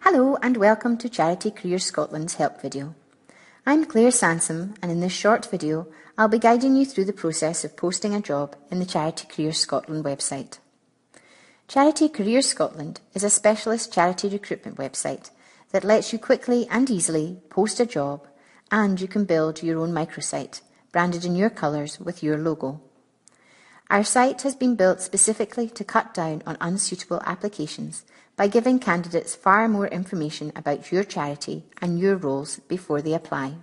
Hello and welcome to Charity Careers Scotland's help video. I'm Claire Sansom, and in this short video I'll be guiding you through the process of posting a job in the Charity Careers Scotland website. Charity Careers Scotland is a specialist charity recruitment website that lets you quickly and easily post a job, and you can build your own microsite branded in your colours with your logo. Our site has been built specifically to cut down on unsuitable applications by giving candidates far more information about your charity and your roles before they apply.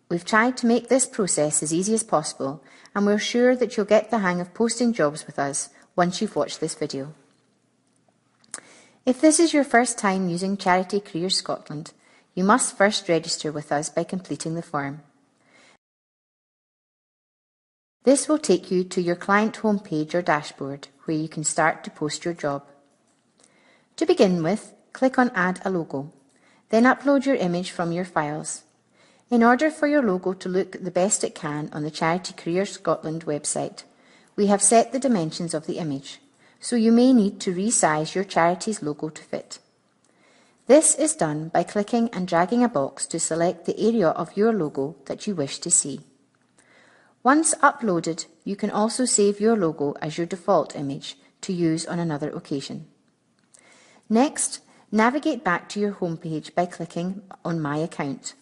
We've tried to make this process as easy as possible, and we're sure that you'll get the hang of posting jobs with us once you've watched this video. If this is your first time using Charity Careers Scotland, you must first register with us by completing the form. This will take you to your client homepage or dashboard where you can start to post your job. To begin with, click on Add a Logo, then upload your image from your files. In order for your logo to look the best it can on the Charity Careers Scotland website, we have set the dimensions of the image, so you may need to resize your charity's logo to fit. This is done by clicking and dragging a box to select the area of your logo that you wish to see. Once uploaded, you can also save your logo as your default image to use on another occasion. Next, navigate back to your homepage by clicking on My Account.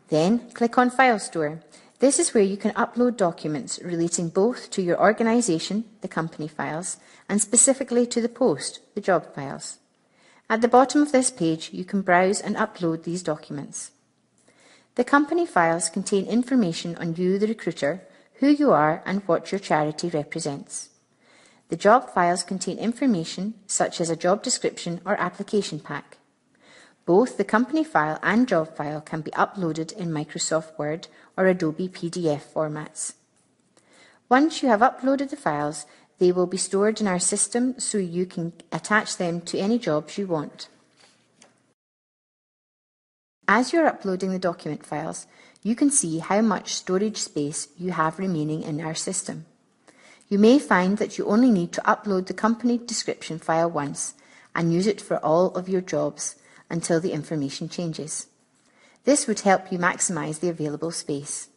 Then click on File Store. This is where you can upload documents relating both to your organisation, the company files, and specifically to the post, the job files. At the bottom of this page, you can browse and upload these documents. The company files contain information on you, the recruiter, who you are and what your charity represents. The job files contain information such as a job description or application pack. Both the company file and job file can be uploaded in Microsoft Word or Adobe PDF formats. Once you have uploaded the files, they will be stored in our system so you can attach them to any jobs you want. As you're uploading the document files, you can see how much storage space you have remaining in our system. You may find that you only need to upload the company description file once and use it for all of your jobs until the information changes. This would help you maximise the available space.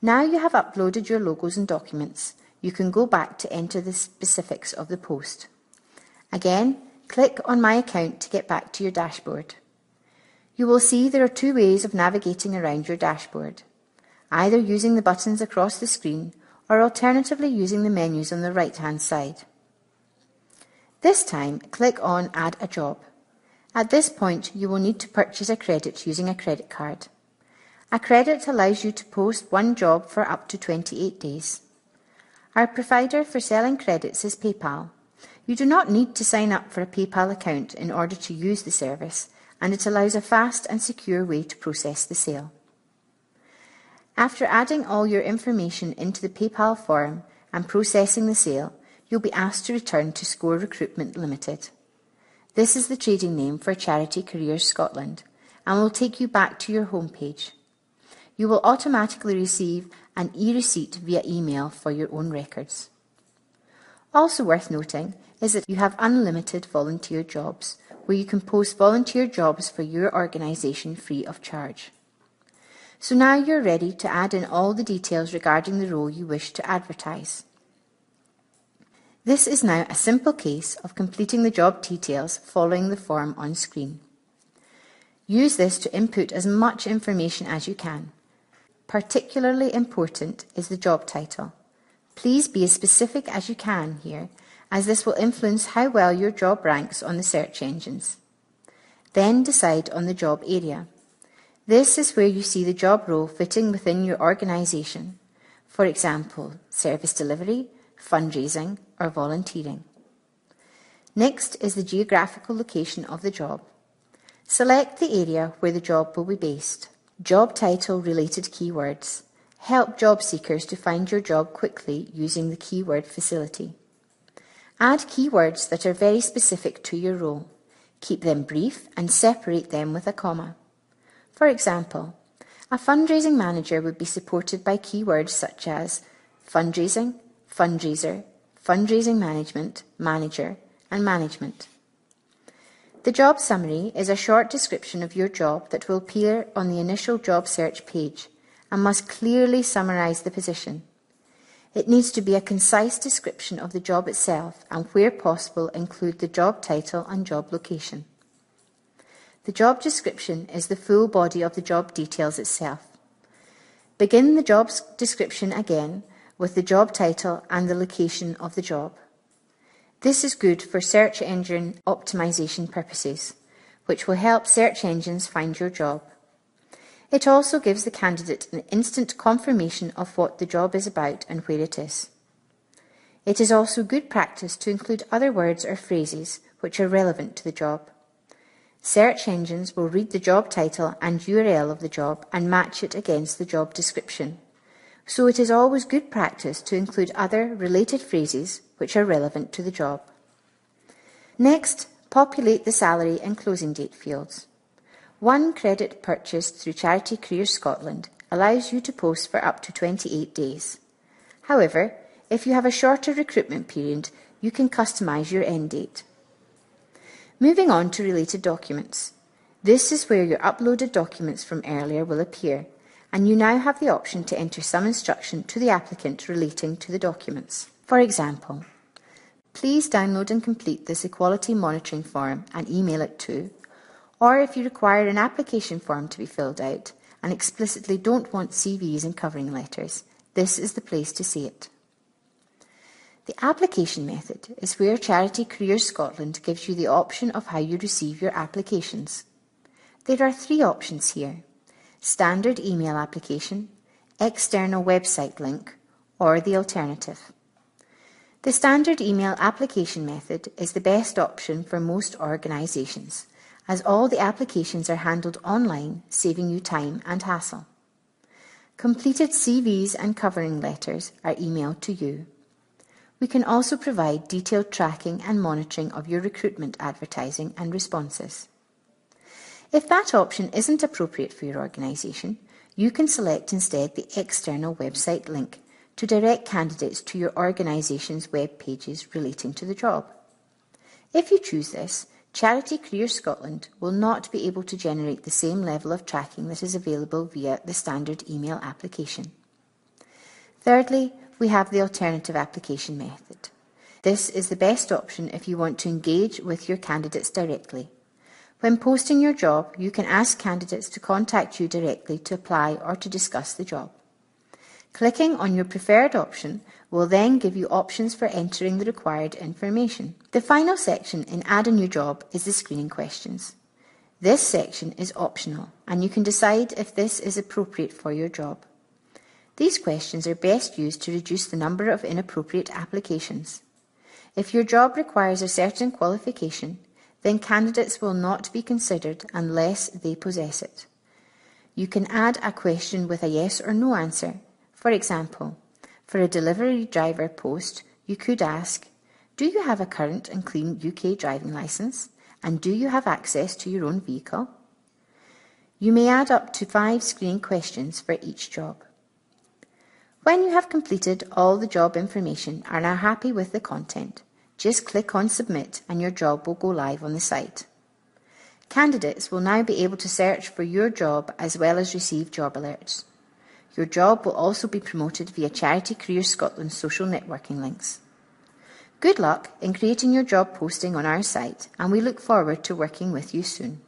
Now you have uploaded your logos and documents, you can go back to enter the specifics of the post. Again, click on My Account to get back to your dashboard. You will see there are two ways of navigating around your dashboard, either using the buttons across the screen or alternatively using the menus on the right-hand side. This time, click on Add a Job. At this point, you will need to purchase a credit using a credit card. A credit allows you to post one job for up to 28 days. Our provider for selling credits is PayPal. You do not need to sign up for a PayPal account in order to use the service, and it allows a fast and secure way to process the sale. After adding all your information into the PayPal form and processing the sale, you'll be asked to return to Score Recruitment Limited. This is the trading name for Charity Careers Scotland and will take you back to your homepage. You will automatically receive an e-receipt via email for your own records. Also worth noting is that you have unlimited volunteer jobs, where you can post volunteer jobs for your organisation free of charge. So now you're ready to add in all the details regarding the role you wish to advertise. This is now a simple case of completing the job details following the form on screen. Use this to input as much information as you can. Particularly important is the job title. Please be as specific as you can here, as this will influence how well your job ranks on the search engines. Then decide on the job area. This is where you see the job role fitting within your organisation, for example, service delivery, fundraising or volunteering. Next is the geographical location of the job. Select the area where the job will be based. Job title related keywords. Help job seekers to find your job quickly using the keyword facility. Add keywords that are very specific to your role. Keep them brief and separate them with a comma. For example, a fundraising manager would be supported by keywords such as fundraising, fundraiser, fundraising management, manager, and management. The job summary is a short description of your job that will appear on the initial job search page and must clearly summarise the position. It needs to be a concise description of the job itself and, where possible, include the job title and job location. The job description is the full body of the job details itself. Begin the job description again with the job title and the location of the job. This is good for search engine optimization purposes, which will help search engines find your job. It also gives the candidate an instant confirmation of what the job is about and where it is. It is also good practice to include other words or phrases which are relevant to the job. Search engines will read the job title and URL of the job and match it against the job description. So it is always good practice to include other related phrases which are relevant to the job. Next, populate the salary and closing date fields. One credit purchased through Charity Careers Scotland allows you to post for up to 28 days. However, if you have a shorter recruitment period, you can customise your end date. Moving on to related documents. This is where your uploaded documents from earlier will appear, and you now have the option to enter some instruction to the applicant relating to the documents. For example, please download and complete this equality monitoring form and email it to, or if you require an application form to be filled out and explicitly don't want CVs and covering letters, this is the place to see it. The application method is where Charity Careers Scotland gives you the option of how you receive your applications. There are 3 options here: standard email application, external website link, or the alternative. The standard email application method is the best option for most organisations, as all the applications are handled online, saving you time and hassle. Completed CVs and covering letters are emailed to you. We can also provide detailed tracking and monitoring of your recruitment advertising and responses. If that option isn't appropriate for your organisation, you can select instead the external website link to direct candidates to your organisation's web pages relating to the job. If you choose this, Charity Careers Scotland will not be able to generate the same level of tracking that is available via the standard email application. Thirdly, we have the alternative application method. This is the best option if you want to engage with your candidates directly. When posting your job, you can ask candidates to contact you directly to apply or to discuss the job. Clicking on your preferred option will then give you options for entering the required information. The final section in Add a New Job is the screening questions. This section is optional, and you can decide if this is appropriate for your job. These questions are best used to reduce the number of inappropriate applications. If your job requires a certain qualification, then candidates will not be considered unless they possess it. You can add a question with a yes or no answer. For example, for a delivery driver post, you could ask, do you have a current and clean UK driving licence? And do you have access to your own vehicle? You may add up to 5 screening questions for each job. When you have completed all the job information and are happy with the content, just click on Submit and your job will go live on the site. Candidates will now be able to search for your job as well as receive job alerts. Your job will also be promoted via Charity Careers Scotland's social networking links. Good luck in creating your job posting on our site, and we look forward to working with you soon.